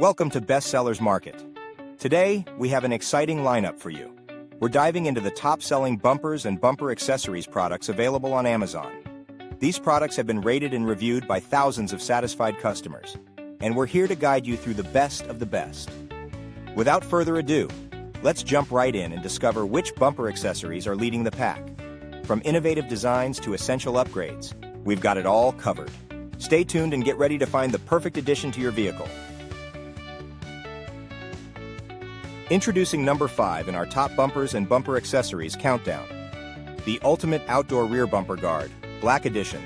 Welcome to Bestsellers Market. Today, we have an exciting lineup for you. We're diving into the top-selling bumpers and bumper accessories products available on Amazon. These products have been rated and reviewed by thousands of satisfied customers, and we're here to guide you through the best of the best. Without further ado, let's jump right in and discover which bumper accessories are leading the pack. From innovative designs to essential upgrades, we've got it all covered. Stay tuned and get ready to find the perfect addition to your vehicle. Introducing number 5 in our top bumpers and bumper accessories countdown. The Ultimate Outdoor Rear Bumper Guard, Black Edition.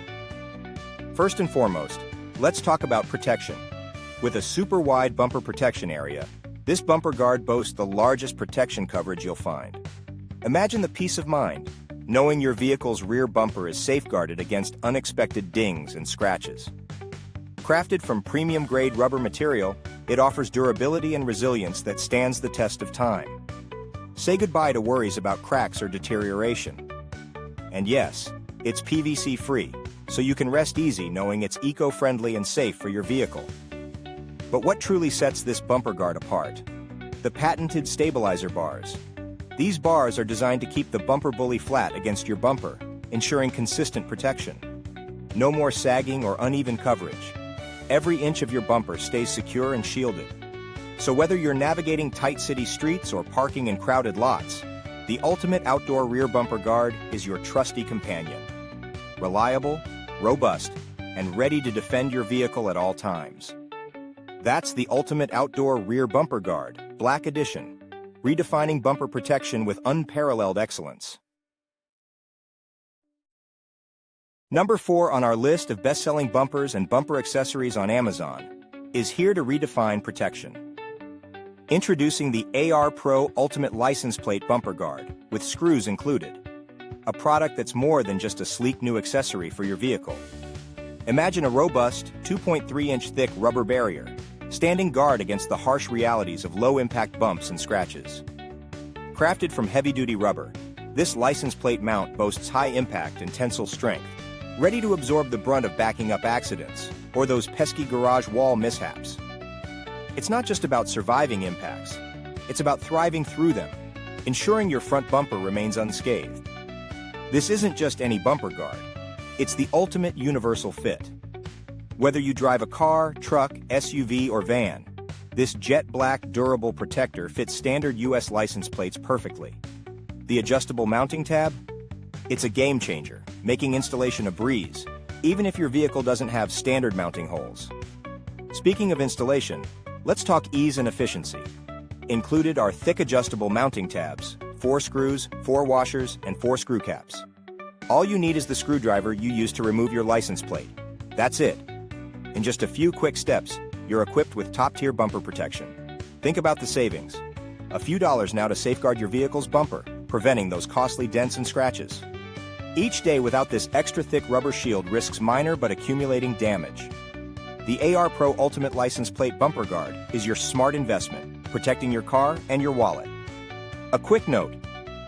First and foremost, let's talk about protection. With a super wide bumper protection area, this bumper guard boasts the largest protection coverage you'll find. Imagine the peace of mind, knowing your vehicle's rear bumper is safeguarded against unexpected dings and scratches. Crafted from premium-grade rubber material, it offers durability and resilience that stands the test of time. Say goodbye to worries about cracks or deterioration. And yes, it's PVC-free, so you can rest easy knowing it's eco-friendly and safe for your vehicle. But what truly sets this bumper guard apart? The patented stabilizer bars. These bars are designed to keep the bumper bully flat against your bumper, ensuring consistent protection. No more sagging or uneven coverage. Every inch of your bumper stays secure and shielded. So whether you're navigating tight city streets or parking in crowded lots, the Ultimate Outdoor Rear Bumper Guard is your trusty companion. Reliable, robust, and ready to defend your vehicle at all times. That's the Ultimate Outdoor Rear Bumper Guard, Black Edition, redefining bumper protection with unparalleled excellence. Number 4 on our list of best-selling bumpers and bumper accessories on Amazon is here to redefine protection. Introducing the AR Pro Ultimate License Plate Bumper Guard, with screws included. A product that's more than just a sleek new accessory for your vehicle. Imagine a robust, 2.3-inch thick rubber barrier, standing guard against the harsh realities of low-impact bumps and scratches. Crafted from heavy-duty rubber, this license plate mount boasts high impact and tensile strength, ready to absorb the brunt of backing up accidents or those pesky garage wall mishaps. It's not just about surviving impacts, it's about thriving through them, ensuring your front bumper remains unscathed. This isn't just any bumper guard, it's the ultimate universal fit. Whether you drive a car, truck, SUV, or van, this jet black durable protector fits standard US license plates perfectly. The adjustable mounting tab? It's a game changer, making installation a breeze, even if your vehicle doesn't have standard mounting holes. Speaking of installation, let's talk ease and efficiency. Included are thick adjustable mounting tabs, 4 screws, 4 washers, and 4 screw caps. All you need is the screwdriver you use to remove your license plate. That's it. In just a few quick steps, you're equipped with top-tier bumper protection. Think about the savings. A few dollars now to safeguard your vehicle's bumper, preventing those costly dents and scratches. Each day without this extra thick rubber shield risks minor but accumulating damage. The AR Pro Ultimate License Plate Bumper Guard is your smart investment, protecting your car and your wallet. A quick note,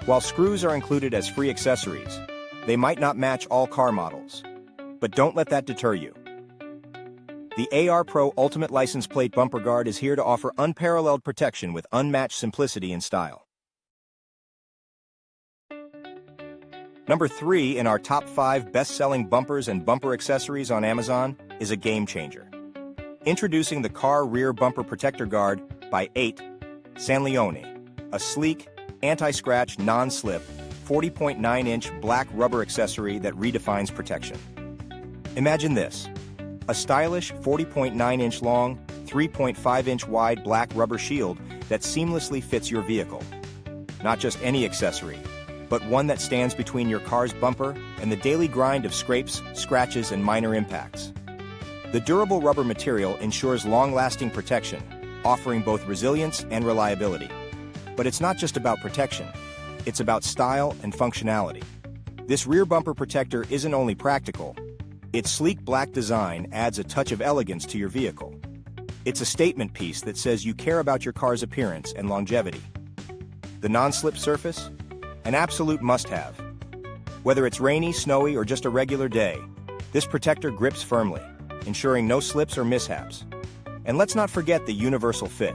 while screws are included as free accessories, they might not match all car models. But don't let that deter you. The AR Pro Ultimate License Plate Bumper Guard is here to offer unparalleled protection with unmatched simplicity and style. Number 3 in our top 5 best-selling bumpers and bumper accessories on Amazon is a game changer. Introducing the Car Rear Bumper Protector Guard by 8 Sanleone, a sleek, anti-scratch, non-slip, 40.9-inch black rubber accessory that redefines protection. Imagine this. A stylish 40.9-inch long, 3.5-inch wide black rubber shield that seamlessly fits your vehicle. Not just any accessory, but one that stands between your car's bumper and the daily grind of scrapes, scratches, and minor impacts. The durable rubber material ensures long-lasting protection, offering both resilience and reliability. But it's not just about protection, it's about style and functionality. This rear bumper protector isn't only practical, its sleek black design adds a touch of elegance to your vehicle. It's a statement piece that says you care about your car's appearance and longevity. The non-slip surface? An absolute must-have. Whether it's rainy, snowy, or just a regular day, this protector grips firmly, ensuring no slips or mishaps. And let's not forget the universal fit.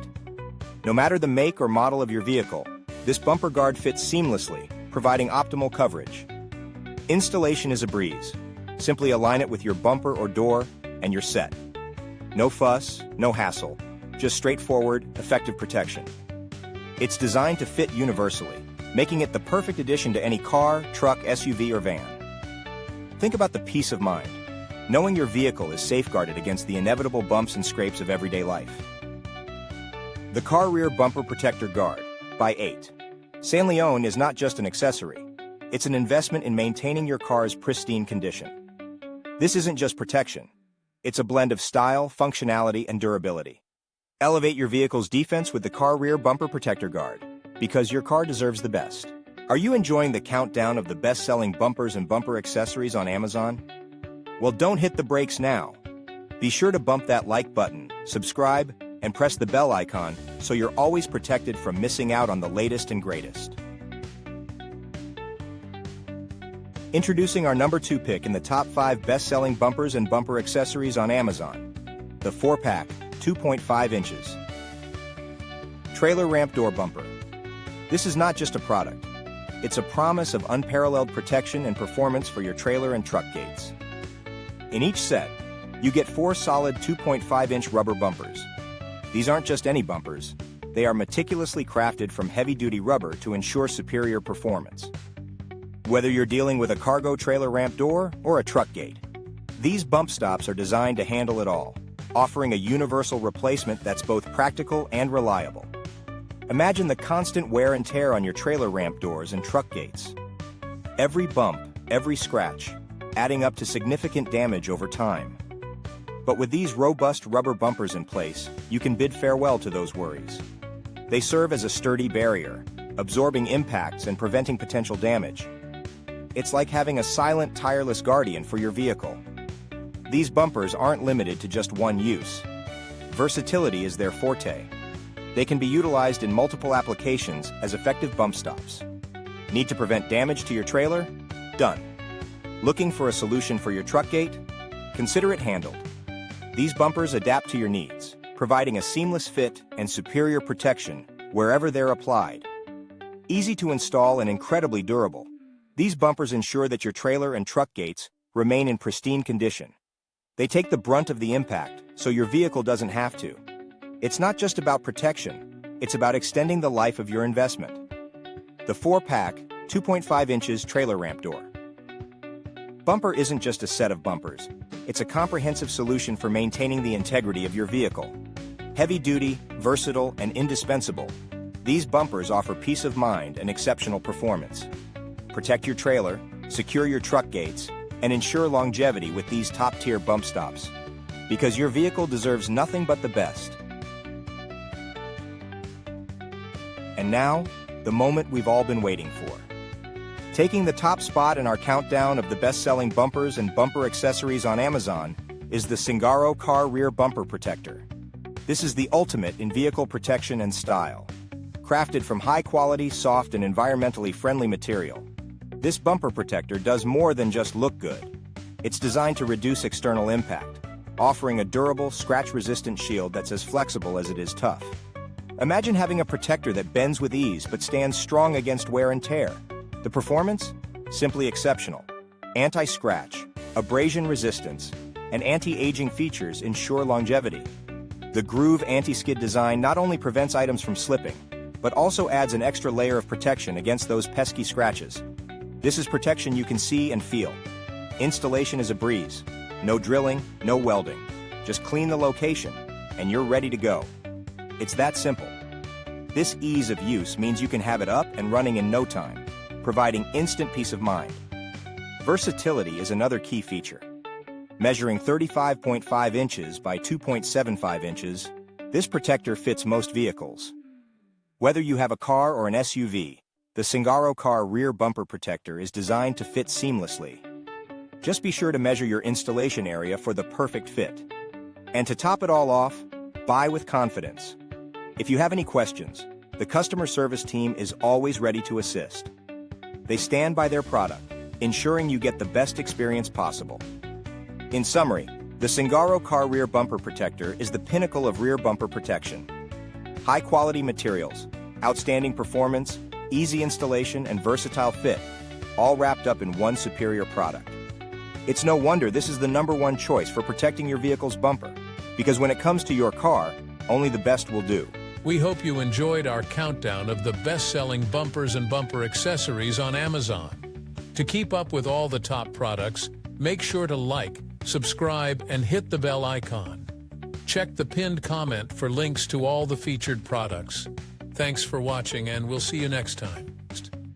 No matter the make or model of your vehicle, this bumper guard fits seamlessly, providing optimal coverage. Installation is a breeze. Simply align it with your bumper or door, and you're set. No fuss, no hassle, just straightforward, effective protection. It's designed to fit universally, making it the perfect addition to any car, truck, SUV, or van. Think about the peace of mind, knowing your vehicle is safeguarded against the inevitable bumps and scrapes of everyday life. The Car Rear Bumper Protector Guard, by 8. Saint Leon is not just an accessory. It's an investment in maintaining your car's pristine condition. This isn't just protection. It's a blend of style, functionality, and durability. Elevate your vehicle's defense with the Car Rear Bumper Protector Guard, because your car deserves the best. Are you enjoying the countdown of the best-selling bumpers and bumper accessories on Amazon? Well, don't hit the brakes now. Be sure to bump that like button, subscribe, and press the bell icon so you're always protected from missing out on the latest and greatest. Introducing our number 2 pick in the top 5 best-selling bumpers and bumper accessories on Amazon. The 4-pack, 2.5 inches. Trailer Ramp Door Bumper. This is not just a product. It's a promise of unparalleled protection and performance for your trailer and truck gates. In each set, you get 4 solid 2.5-inch rubber bumpers. These aren't just any bumpers. They are meticulously crafted from heavy-duty rubber to ensure superior performance. Whether you're dealing with a cargo trailer ramp door or a truck gate, these bump stops are designed to handle it all, offering a universal replacement that's both practical and reliable. Imagine the constant wear and tear on your trailer ramp doors and truck gates. Every bump, every scratch, adding up to significant damage over time. But with these robust rubber bumpers in place, you can bid farewell to those worries. They serve as a sturdy barrier, absorbing impacts and preventing potential damage. It's like having a silent, tireless guardian for your vehicle. These bumpers aren't limited to just one use. Versatility is their forte. They can be utilized in multiple applications as effective bump stops. Need to prevent damage to your trailer? Done. Looking for a solution for your truck gate? Consider it handled. These bumpers adapt to your needs, providing a seamless fit and superior protection wherever they're applied. Easy to install and incredibly durable, these bumpers ensure that your trailer and truck gates remain in pristine condition. They take the brunt of the impact, so your vehicle doesn't have to. It's not just about protection, it's about extending the life of your investment. The 4-pack, 2.5 inches trailer ramp door. Bumper isn't just a set of bumpers. It's a comprehensive solution for maintaining the integrity of your vehicle. Heavy-duty, versatile, and indispensable, these bumpers offer peace of mind and exceptional performance. Protect your trailer, secure your truck gates, and ensure longevity with these top-tier bump stops. Because your vehicle deserves nothing but the best. And now, the moment we've all been waiting for. Taking the top spot in our countdown of the best-selling bumpers and bumper accessories on Amazon is the SINGARO Car Rear Bumper Protector. This is the ultimate in vehicle protection and style. Crafted from high-quality, soft, and environmentally friendly material, this bumper protector does more than just look good. It's designed to reduce external impact, offering a durable, scratch-resistant shield that's as flexible as it is tough. Imagine having a protector that bends with ease but stands strong against wear and tear. The performance? Simply exceptional. Anti-scratch, abrasion resistance, and anti-aging features ensure longevity. The groove anti-skid design not only prevents items from slipping, but also adds an extra layer of protection against those pesky scratches. This is protection you can see and feel. Installation is a breeze. No drilling, no welding. Just clean the location, and you're ready to go. It's that simple. This ease of use means you can have it up and running in no time, providing instant peace of mind. Versatility is another key feature. Measuring 35.5 inches by 2.75 inches, this protector fits most vehicles. Whether you have a car or an SUV, the SINGARO Car Rear Bumper Protector is designed to fit seamlessly. Just be sure to measure your installation area for the perfect fit. And to top it all off, buy with confidence. If you have any questions, the customer service team is always ready to assist. They stand by their product, ensuring you get the best experience possible. In summary, The SINGARO car rear bumper protector is the pinnacle of rear bumper protection. High-quality materials, outstanding performance, easy installation, and versatile fit, all wrapped up in one superior product. It's no wonder this is the #1 choice for protecting your vehicle's bumper, because when it comes to your car, only the best will do. We hope you enjoyed our countdown of the best-selling bumpers and bumper accessories on Amazon. To keep up with all the top products, make sure to like, subscribe, and hit the bell icon. Check the pinned comment for links to all the featured products. Thanks for watching, and we'll see you next time.